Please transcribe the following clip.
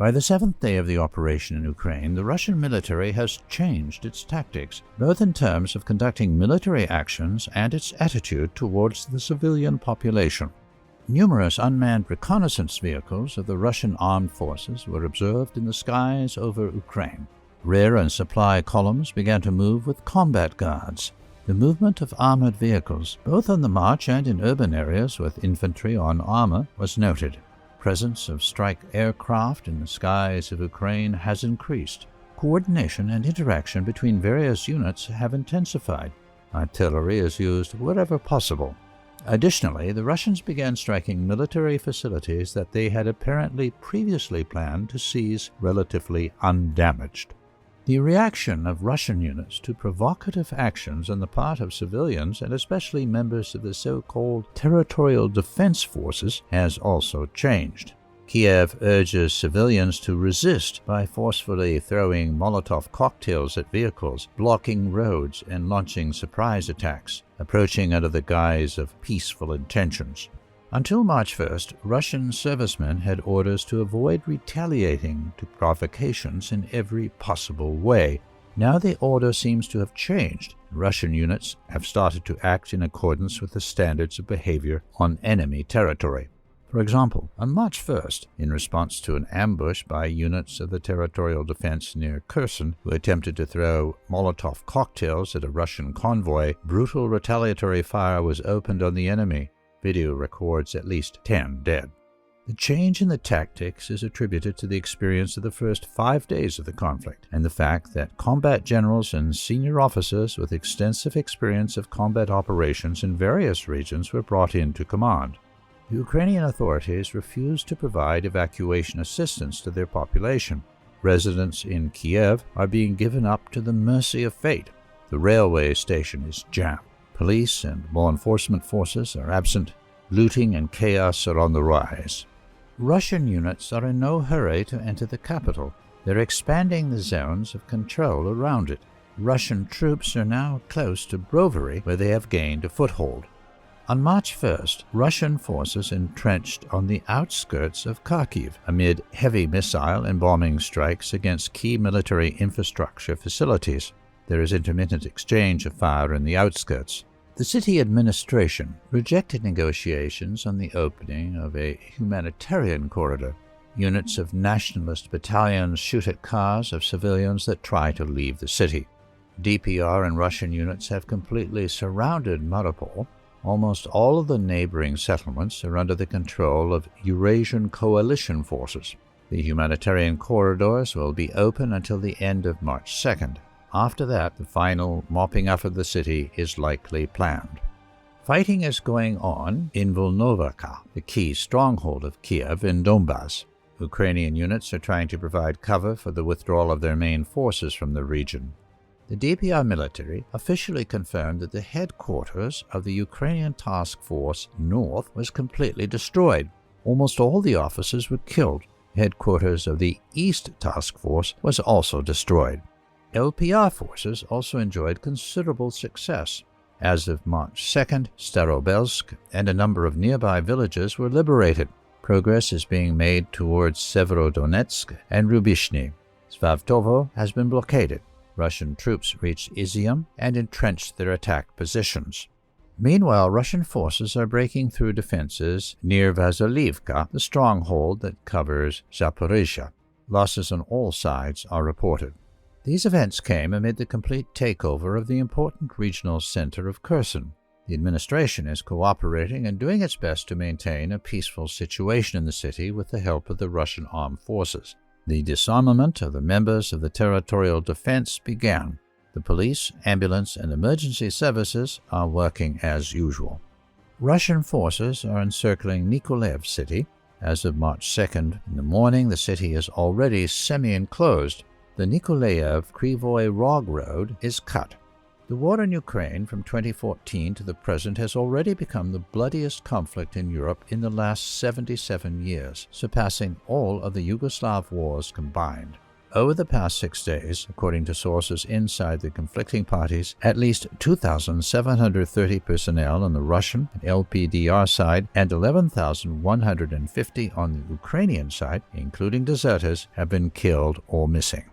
By the seventh day of the operation in Ukraine, the Russian military has changed its tactics, both in terms of conducting military actions and its attitude towards the civilian population. Numerous unmanned reconnaissance vehicles of the Russian armed forces were observed in the skies over Ukraine. Rear and supply columns began to move with combat guards. The movement of armored vehicles, both on the march and in urban areas with infantry on armor, was noted. Presence of strike aircraft in the skies of Ukraine has increased. Coordination and interaction between various units have intensified. Artillery is used wherever possible. Additionally, the Russians began striking military facilities that they had apparently previously planned to seize relatively undamaged. The reaction of Russian units to provocative actions on the part of civilians and especially members of the so-called territorial defense forces has also changed. Kiev urges civilians to resist by forcefully throwing Molotov cocktails at vehicles, blocking roads, and launching surprise attacks, approaching under the guise of peaceful intentions. Until March 1st, Russian servicemen had orders to avoid retaliating to provocations in every possible way. Now the order seems to have changed. Russian units have started to act in accordance with the standards of behavior on enemy territory. For example, on March 1st, in response to an ambush by units of the territorial defense near Kherson who attempted to throw Molotov cocktails at a Russian convoy, brutal retaliatory fire was opened on the enemy. Video records at least 10 dead. The change in the tactics is attributed to the experience of the first 5 days of the conflict and the fact that combat generals and senior officers with extensive experience of combat operations in various regions were brought in to command. The Ukrainian authorities refused to provide evacuation assistance to their population. Residents in Kiev are being given up to the mercy of fate. The railway station is jammed. Police and law enforcement forces are absent. Looting and chaos are on the rise. Russian units are in no hurry to enter the capital. They're expanding the zones of control around it. Russian troops are now close to Brovary, where they have gained a foothold. On March 1st, Russian forces entrenched on the outskirts of Kharkiv amid heavy missile and bombing strikes against key military infrastructure facilities. There is intermittent exchange of fire in the outskirts. The city administration rejected negotiations on the opening of a humanitarian corridor. Units of nationalist battalions shoot at cars of civilians that try to leave the city. DPR and Russian units have completely surrounded Mariupol. Almost all of the neighboring settlements are under the control of Eurasian coalition forces. The humanitarian corridors will be open until the end of March 2nd. After that, the final mopping up of the city is likely planned. Fighting is going on in Volnovaka, the key stronghold of Kiev in Donbass. Ukrainian units are trying to provide cover for the withdrawal of their main forces from the region. The DPR military officially confirmed that the headquarters of the Ukrainian Task Force North was completely destroyed. Almost all the officers were killed. Headquarters of the East Task Force was also destroyed. LPR forces also enjoyed considerable success. As of March 2nd, Starobelsk and a number of nearby villages were liberated. Progress is being made towards Severodonetsk and Rubishny. Svavtovo has been blockaded. Russian troops reached Izium and entrenched their attack positions. Meanwhile, Russian forces are breaking through defenses near Vasilivka, the stronghold that covers Zaporizhia. Losses on all sides are reported. These events came amid the complete takeover of the important regional center of Kherson. The administration is cooperating and doing its best to maintain a peaceful situation in the city with the help of the Russian armed forces. The disarmament of the members of the territorial defense began. The police, ambulance, and emergency services are working as usual. Russian forces are encircling Nikolaev city. As of March 2nd in the morning, the city is already semi-enclosed. The Nikolaev-Krivoy Rog Road is cut. The war in Ukraine from 2014 to the present has already become the bloodiest conflict in Europe in the last 77 years, surpassing all of the Yugoslav wars combined. Over the past 6 days, according to sources inside the conflicting parties, at least 2,730 personnel on the Russian and LPDR side and 11,150 on the Ukrainian side, including deserters, have been killed or missing.